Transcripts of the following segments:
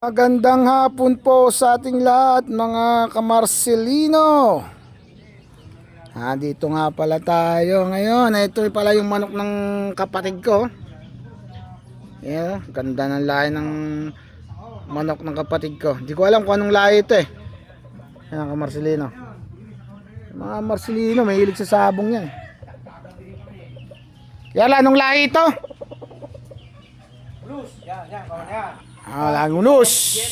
Magandang hapon po sa ating lahat mga kamarselino. Dito nga pala tayo ngayon. Ito pala yung manok ng kapatid ko. Ayan, ganda ng lahi ng manok ng kapatid ko. Hindi ko alam kung anong lahi ito eh. Ayan, kamarselino. Mga marselino may hilig sa sabong yan. Yala, anong lahi ito? Blues, yan, yan. Lagunos.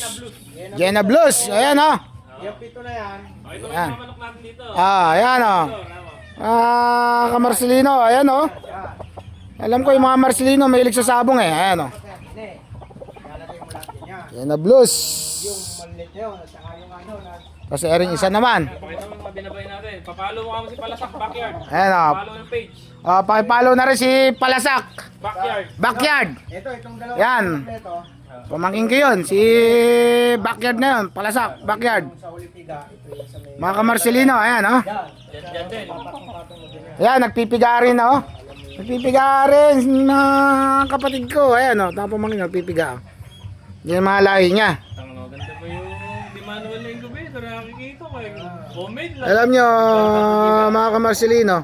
Jena Blues. Ayan o. Yung pito na yan. Ayan. Ayan o. Kamarselino. Ayan o. Alam ko yung mga Marselino may hilig sa sabong eh. Ayan o. Jena Blues. Yung maliit yun, at saka yung ano. Kasi ering isa naman. Pakita mo yung mga binabay natin. Papalo mo kami si Palasak Backyard. Ayan o. Follow yung page. Pakipollow na rin si Palasak Backyard. Itong dalawa. Yan. Ito, Pamangkin ko yun. Si Backyard na yun. Palasak Backyard. sa Ulipiga, ito yung sa may... Mga kamarselino. Ayan o. Yan din. Ayan, nagpipiga rin o. Nagpipiga rin mga kapatid ko. Ayan o. Tapos pamangkin nagpipiga. Yan mga lahi niya. Ganda pa yung di manual na incubator. Nakikita ko eh. Homemade lang. Alam nyo mga kamarselino,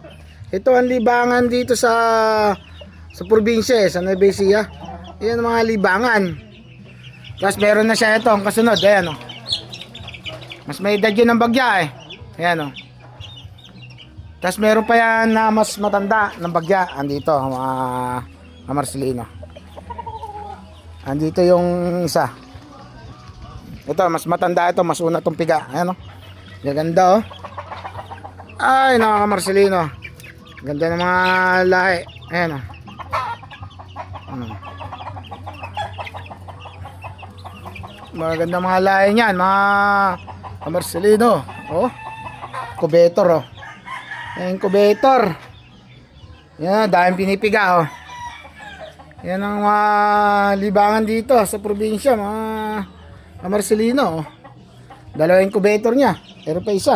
ito ang libangan dito sa probinsya sa Nueva Ecija. Yan ang mga libangan. Tapos meron na siya ito ang kasunod. Ayan o. Mas may edad yun ng bagya eh. Ayan o. Tapos meron pa yan na mas matanda ng bagya. Andito mga kamarselino. Andito yung isa. Ito mas matanda ito. Mas una itong piga. Ayan o. Gaganda o. Ay nakakamarselino. Ganda ng mga lahi. Ayan o. Maganda mga lahi niyan, mga kamarselino. Oh. Incubator oh. Incubator. Yan, daming pinipiga oh. Yan ang mga libangan dito sa probinsya, mga kamarselino oh. Dalawa incubator niya. Pero pa isa.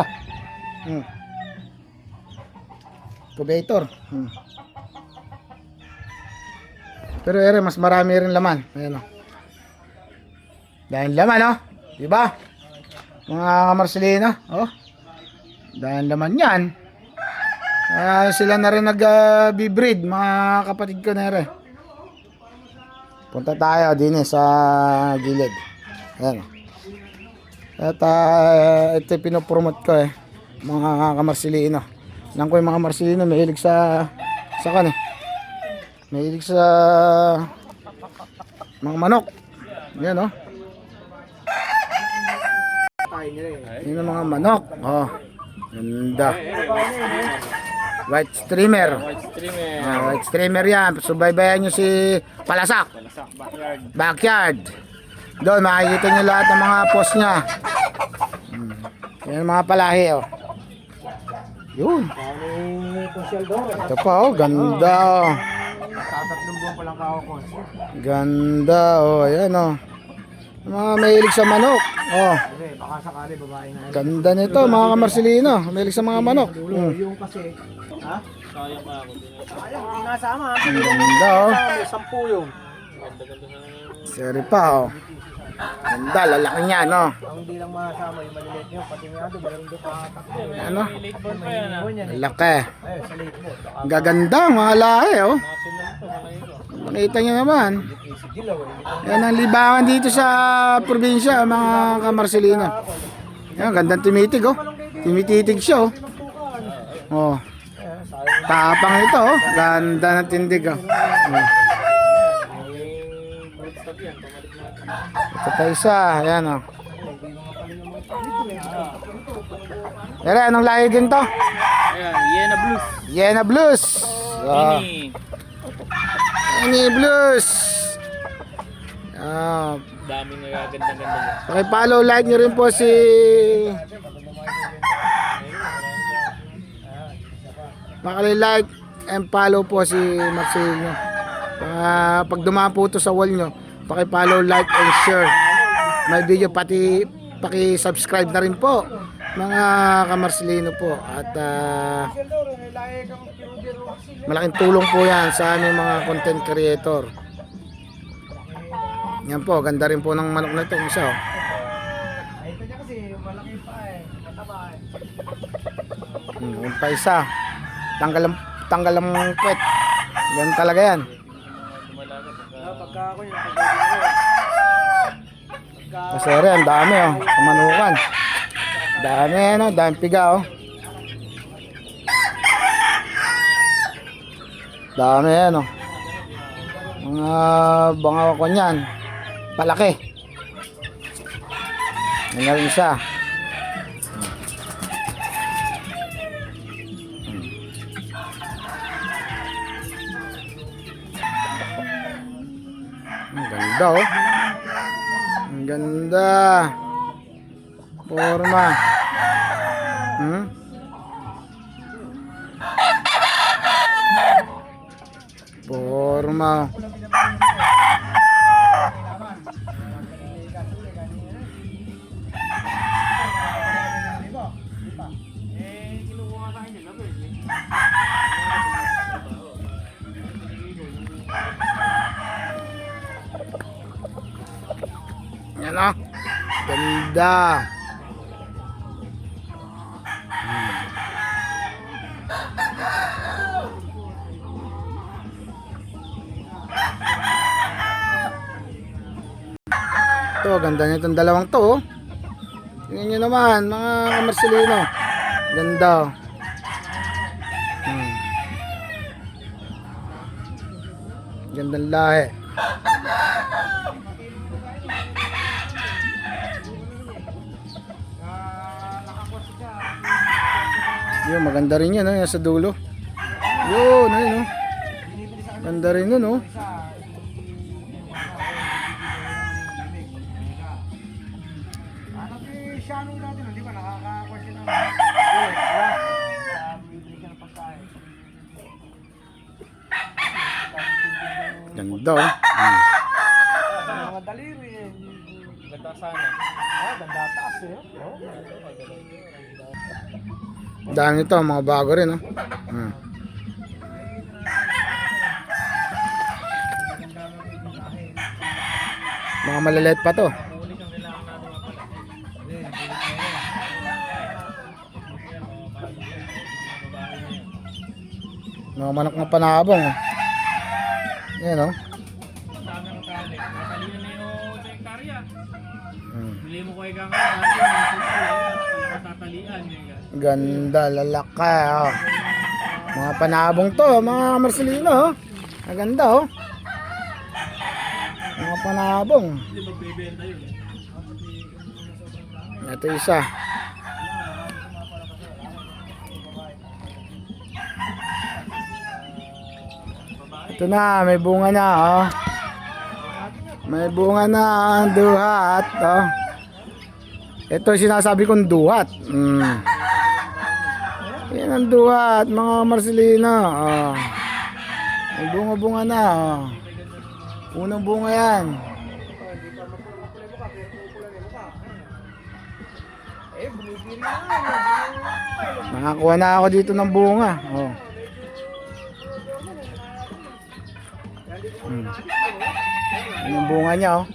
Incubator. Pero ere mas marami rin laman. Ayan oh. Dahil laman oh. Diba? Mga kamarselino oh. Dahil laman yan. Sila na rin nag-breed mga kapatid ko na rin. Punta tayo din sa gilid. Ayan oh. At ito pinopromote ko eh. Mga kamarselino. Nang ko yung mga marselino may hilig sa kan eh. May hilig sa mga manok. Yan oh. Yan ang mga manok. Oh. Ganda. White streamer. White streamer yan. Subaybayan nyo si Palasak Backyard. Doon makikita nyo lahat ng mga post nya. Yan ang mga palahi oh. Yun. Ito pa oh. Ganda oh. Tatatlong buwan pa lang ako ko. Ganda oh. Ayan oh. Mga mahilig sa manok. Oh. Baka sakali babae na. Ganda nito mga kamarselino. Mahilig sa mga manok. Yung kasi, ha? Sayang pa ako. Sayang, hindi nasama. Ganda oh. May 10 yung. Seri pa oh. Ganda, lalaki niya no. Ang hindi lang masama yung maliliit nyo. Pati nga doon, meron doon tatlo. Ano? Late born pa yan ah. Laki. Ayun, sa late mo. Gaganda mga lahi oh. Nasunod to. Malay ko. Nakita niyo naman. Si Dilaw eh. Yan ang libangan dito sa probinsya mga kamarselino. Yan, gandang tumitig oh. Tumititig siya oh. Oh. Tapang ito oh. Ganda ng tindig oh. Oh. Ito pa isa. Ayan oh. Yan, anong lahi din to? Ayan, Yena Blues. Jena Blues. Oh. Ini Blues. Daming nagaganda-ganda niya. Paki-follow, like nyo rin po si like and follow po si Marcelino. Pag dumaan po ito sa wall nyo, paki-follow, like and share my video, pati paki-subscribe na rin po mga kamarselino po. At malaking tulong po yan sa aming mga content creator. Yan po, ganda rin po ng manok na ito. Isa oh. Ay, ito niya kasi malaki pa eh. Mataba eh. Yung pa isa. Tanggal ang puwet. Yan talaga yan. Pagka ako yung pagka Kasi rin, dami oh. Kamanukan. Dami ano, dami piga oh. Dami ano. Mga bangawakon yan. Palaki. Yan na rin isa. Ang ganda oh. Ang ganda. Forma. Forma. Yan o. Ganda. Ito, ganda nitong dalawang to oh. Tingnan nyo naman mga kamarsilino. Ganda oh. Gandang lahi. Yun, maganda rin yan, yung sa dulo. Yun, ayun, ganda rin nun, oh. Ganda, oh. mga daliri eh. Ganda sana. Ganda taas eh. Dami nito, mga bago rin, oh. Mga maliliit pa to. Mga manok na panabong, oh. Yan, oh. Dami ng tali. Matalian na yung sa hektarya. Bili mo ko ikaw nga. Matatalian. Ganda, lalaki, oh. Mga panabong to, mga Marcelino, oh. Ang ganda, oh. Mga panabong. Hindi magbebenta yun. Ito isa. Ito na, may bunga na, oh. May bunga na ang duhat, oh. Ito sinasabi kong duhat. Yan ang duhat, mga Marcelino, oh. May bunga-bunga na, oh. Unang bunga yan. Nakakuha na ako dito ng bunga, oh. Yung bunga niya, oh.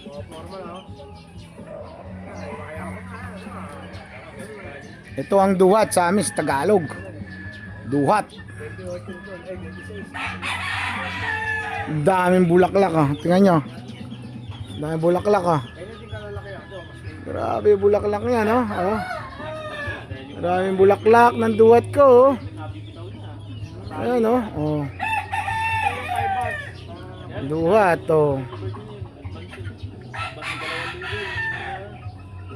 Ito ang duhat sa amin sa Tagalog. Duhat. Daming bulaklak, oh. Tingnan nyo. Daming bulaklak, oh. Grabe bulaklak yan, oh. Oh. Daming bulaklak ng duhat ko, oh. Ayan, oh. Oh. Duhat, oh.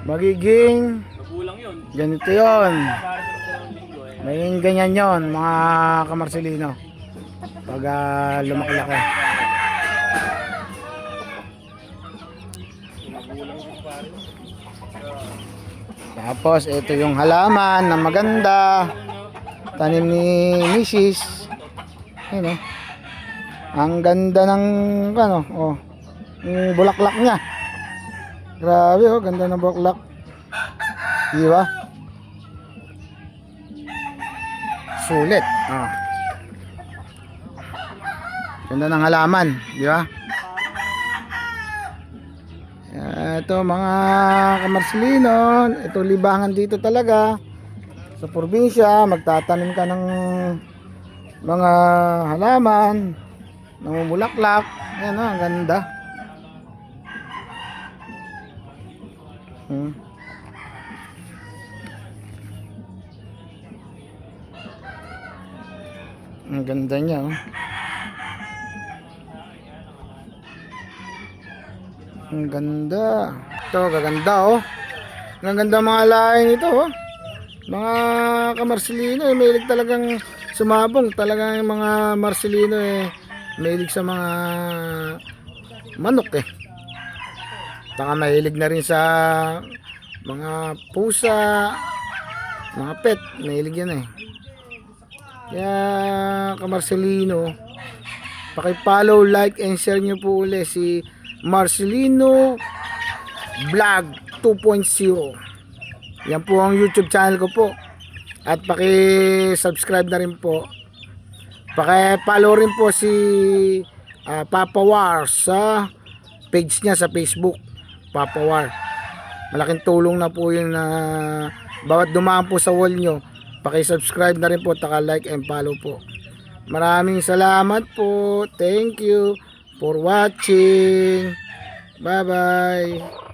Magiging ganito yon. Magiging ganyan yon, mga kamarsilino, pag lumaki-laki. Tapos ito yung halaman na maganda, tanim ni Mrs. Ayun, oh. Ang ganda ng ano, oh, yung bulaklak niya. Grabe, oh, ganda ng bulaklak. Di ba? Sulit. Oh. Ganda ng halaman, di ba? ito mga kamarsilino, ito libangan dito talaga sa probinsya. Magtatanim ka ng mga halaman, namumulaklak. Ayan o, ang ganda. Ang ganda niya oh. Ang ganda. Ito, gaganda oh. Ang ganda mga lahi nito oh. Mga kamarsilino eh, mahilig talagang sumabong. Talagang mga marsilino eh, mahilig sa mga manok eh. Saka mahilig na rin sa mga pusa, mga pet. Mahilig yan eh. Kaya kamarsilino, paki-follow, like, and share nyo po ulit si Marcelino Vlog 2.0. Yan po ang YouTube channel ko po. At paki-subscribe na rin po. Paki-follow rin po si Papa War sa page niya sa Facebook, Papa War. Malaking tulong na po yun na bawat dumaan po sa wall nyo, paki-subscribe na rin po, taka like and follow po. Maraming salamat po. Thank you for watching. Bye bye.